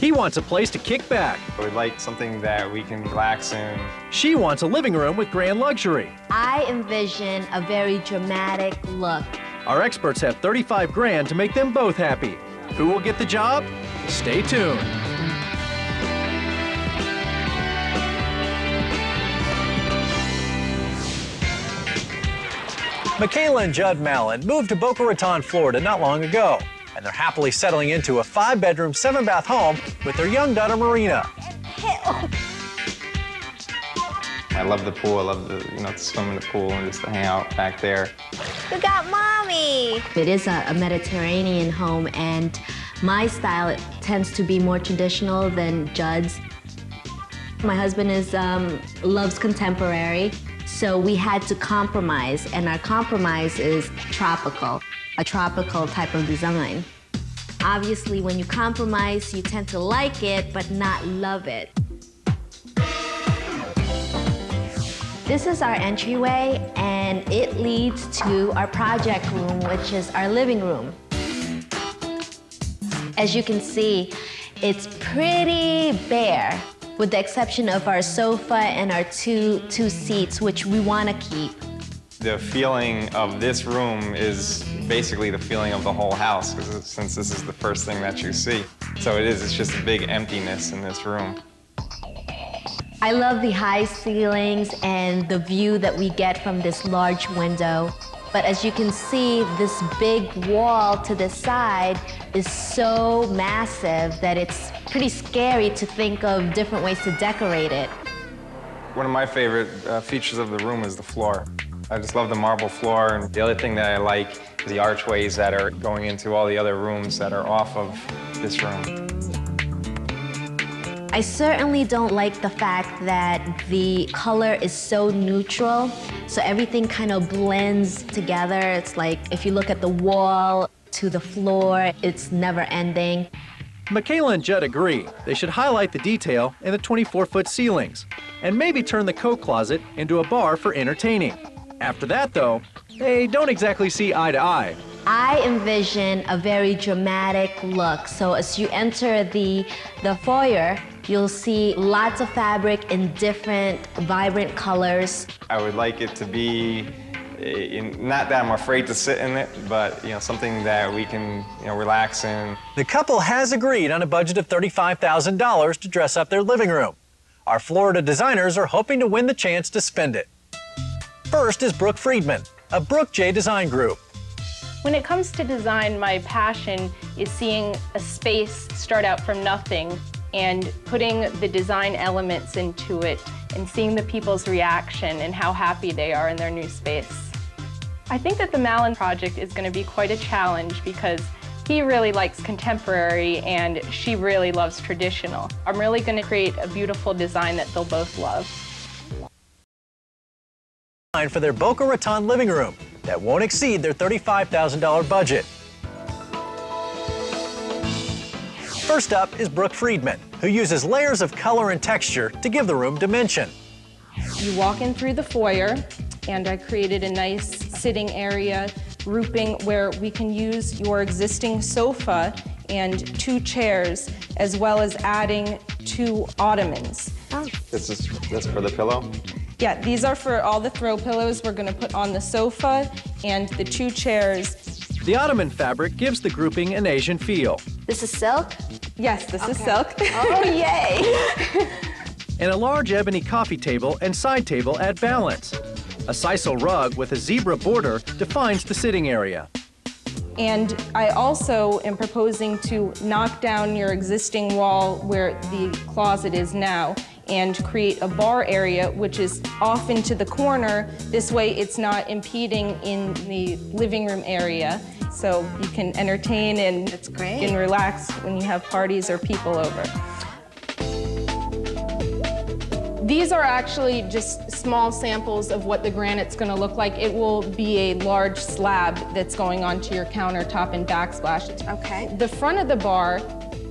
He wants a place to kick back. We'd like something that we can relax in. She wants a living room with grand luxury. I envision a very dramatic look. Our experts have 35 grand to make them both happy. Who will get the job? Stay tuned. Michaela and Judd Mallon moved to Boca Raton, Florida not long ago, and they're happily settling into a 5-bedroom, 7-bath home with their young daughter, Marina. I love the pool. I love to swim in the pool and just to hang out back there. We got Mommy! It is a Mediterranean home, and my style tends to be more traditional than Judd's. My husband loves contemporary, so we had to compromise, and our compromise is tropical, a tropical type of design. Obviously, when you compromise, you tend to like it, but not love it. This is our entryway, and it leads to our project room, which is our living room. As you can see, it's pretty bare, with the exception of our sofa and our two seats, which we want to keep. The feeling of this room is basically the feeling of the whole house, since this is the first thing that you see. So it's just a big emptiness in this room. I love the high ceilings and the view that we get from this large window. But as you can see, this big wall to the side is so massive that it's pretty scary to think of different ways to decorate it. One of my favorite features of the room is the floor. I just love the marble floor, and the other thing that I like is the archways that are going into all the other rooms that are off of this room. I certainly don't like the fact that the color is so neutral, so everything kind of blends together. It's like if you look at the wall to the floor, it's never ending. Michaela and Judd agree they should highlight the detail in the 24-foot ceilings and maybe turn the coat closet into a bar for entertaining. After that, though, they don't exactly see eye to eye. I envision a very dramatic look. So as you enter the foyer, you'll see lots of fabric in different vibrant colors. I would like it to be, not that I'm afraid to sit in it, but something that we can relax in. The couple has agreed on a budget of $35,000 to dress up their living room. Our Florida designers are hoping to win the chance to spend it. First is Brooke Friedman, a Brooke J Design Group. When it comes to design, my passion is seeing a space start out from nothing and putting the design elements into it and seeing the people's reaction and how happy they are in their new space. I think that the Mallon project is going to be quite a challenge because he really likes contemporary and she really loves traditional. I'm really going to create a beautiful design that they'll both love. For their Boca Raton living room that won't exceed their $35,000 budget. First up is Brooke Friedman, who uses layers of color and texture to give the room dimension. You walk in through the foyer, and I created a nice sitting area grouping where we can use your existing sofa and 2 chairs, as well as adding 2 ottomans. Oh. That's for the pillow? Yeah, these are for all the throw pillows we're going to put on the sofa and the 2 chairs. The ottoman fabric gives the grouping an Asian feel. This is silk? Yes, this is silk. Oh, yay! And a large ebony coffee table and side table add balance. A sisal rug with a zebra border defines the sitting area. And I also am proposing to knock down your existing wall where the closet is now and create a bar area which is off into the corner. This way it's not impeding in the living room area. So you can entertain and, That's great. and relax when you have parties or people over. These are actually just small samples of what the granite's going to look like. It will be a large slab that's going onto your countertop and backsplash. Okay. The front of the bar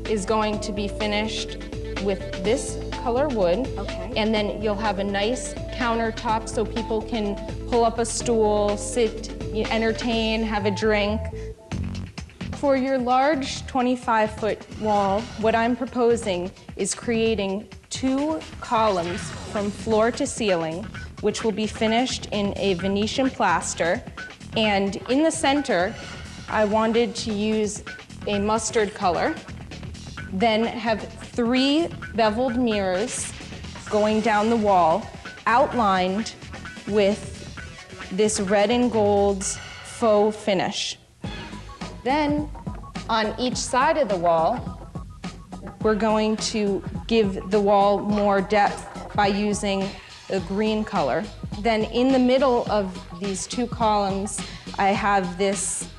is going to be finished with this color wood. Okay. And then you'll have a nice countertop so people can pull up a stool, sit, entertain, have a drink. For your large 25-foot wall, what I'm proposing is creating 2 columns from floor to ceiling, which will be finished in a Venetian plaster. And in the center, I wanted to use a mustard color, then have 3 beveled mirrors going down the wall, outlined with this red and gold faux finish. Then, on each side of the wall, we're going to give the wall more depth by using a green color. Then in the middle of these 2 columns, I have this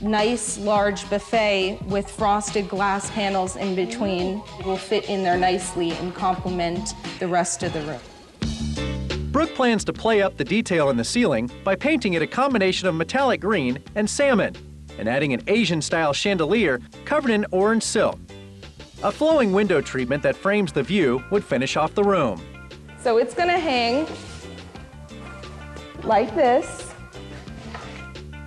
nice large buffet with frosted glass panels in between. It will fit in there nicely and complement the rest of the room. Brooke plans to play up the detail in the ceiling by painting it a combination of metallic green and salmon, and adding an Asian-style chandelier covered in orange silk. A flowing window treatment that frames the view would finish off the room. So it's gonna hang like this.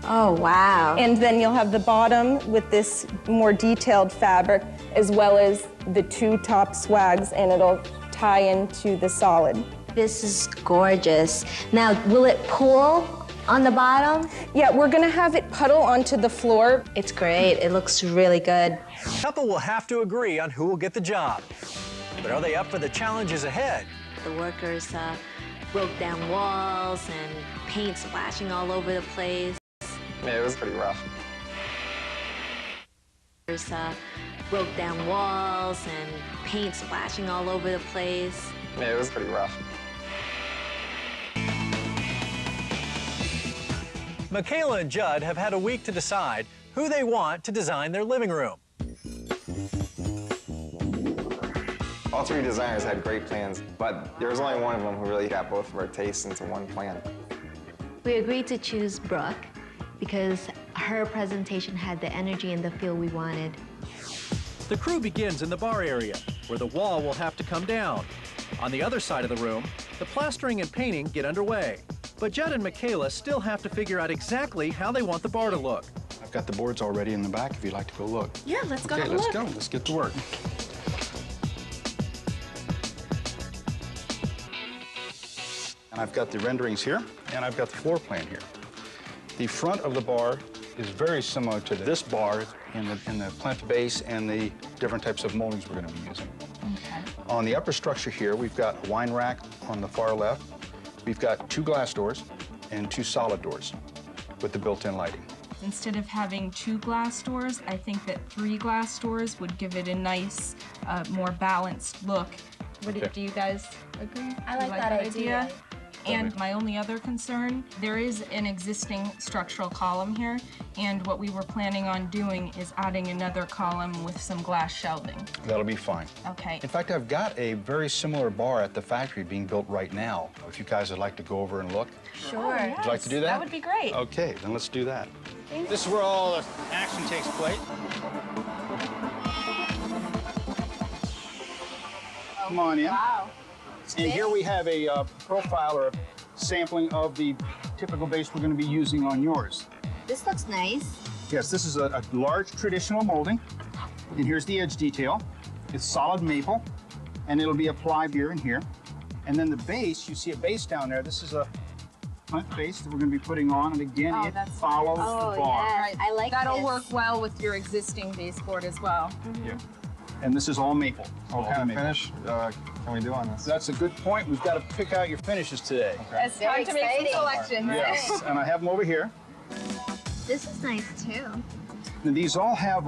Oh, wow. And then you'll have the bottom with this more detailed fabric, as well as the 2 top swags, and it'll tie into the solid. This is gorgeous. Now, will it pool on the bottom? Yeah, we're gonna have it puddle onto the floor. It's great. It looks really good. The couple will have to agree on who will get the job. But are they up for the challenges ahead? The workers broke down walls and paint splashing all over the place. Yeah, it was pretty rough. Broke down walls and paint splashing all over the place. Yeah, it was pretty rough. Michaela and Judd have had a week to decide who they want to design their living room. All 3 designers had great plans, but there was only one of them who really got both of our tastes into one plan. We agreed to choose Brooke because her presentation had the energy and the feel we wanted. The crew begins in the bar area, where the wall will have to come down. On the other side of the room, the plastering and painting get underway. But Judd and Michaela still have to figure out exactly how they want the bar to look. I've got the boards already in the back if you'd like to go look. Yeah, let's go Okay, have a let's look. go. Let's get to work. And I've got the renderings here, and I've got the floor plan here. The front of the bar is very similar to this bar in the plinth base and the different types of moldings we're going to be using. Okay. On the upper structure here, we've got a wine rack on the far left. We've got 2 glass doors and 2 solid doors with the built-in lighting. Instead of having 2 glass doors, I think that 3 glass doors would give it a nice, more balanced look. Do you guys agree? I like that idea. And my only other concern, there is an existing structural column here, and what we were planning on doing is adding another column with some glass shelving. That'll be fine. Okay. In fact, I've got a very similar bar at the factory being built right now. If you guys would like to go over and look. Sure. Would you like to do that? That would be great. Okay, then let's do that. This is where all the action takes place. Come on in. Wow. And here we have a profile or a sampling of the typical base we're going to be using on yours. This looks nice. Yes, this is a large traditional molding. And here's the edge detail. It's solid maple, and it'll be applied here and here. And then the base, you see a base down there. This is a plinth base that we're going to be putting on, and again, it follows the bar. Yes. I like That'll this. work well with your existing baseboard as well. Yeah. And this is all maple. What kind of finish can we do on this? That's a good point. We've got to pick out your finishes today. It's time to make some selections. Yes, and I have them over here. This is nice too. And these all have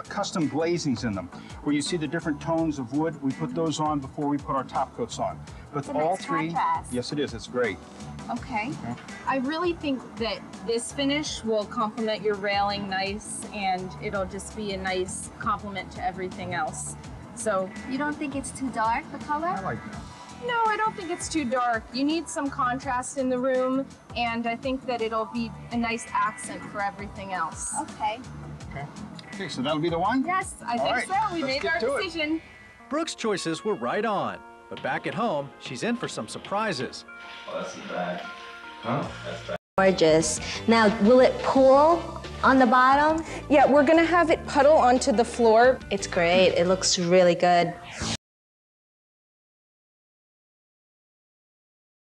custom glazings in them, where you see the different tones of wood. We put those on before we put our top coats on. But It's a all nice 3, contrast. yes, it is. It's great. Okay. I really think that this finish will complement your railing nice, and it'll just be a nice complement to everything else. So, You don't think it's too dark, the color? I like that. no, I don't think it's too dark. You need some contrast in the room, and I think that it'll be a nice accent for everything else. Okay. Okay, so that'll be the one? Yes, I All think right, so. We let's made get our to it. decision. Brooke's choices were right on, but back at home, she's in for some surprises. Gorgeous. Now, will it pool On the bottom? Yeah, we're gonna have it puddle onto the floor. It's great. It looks really good.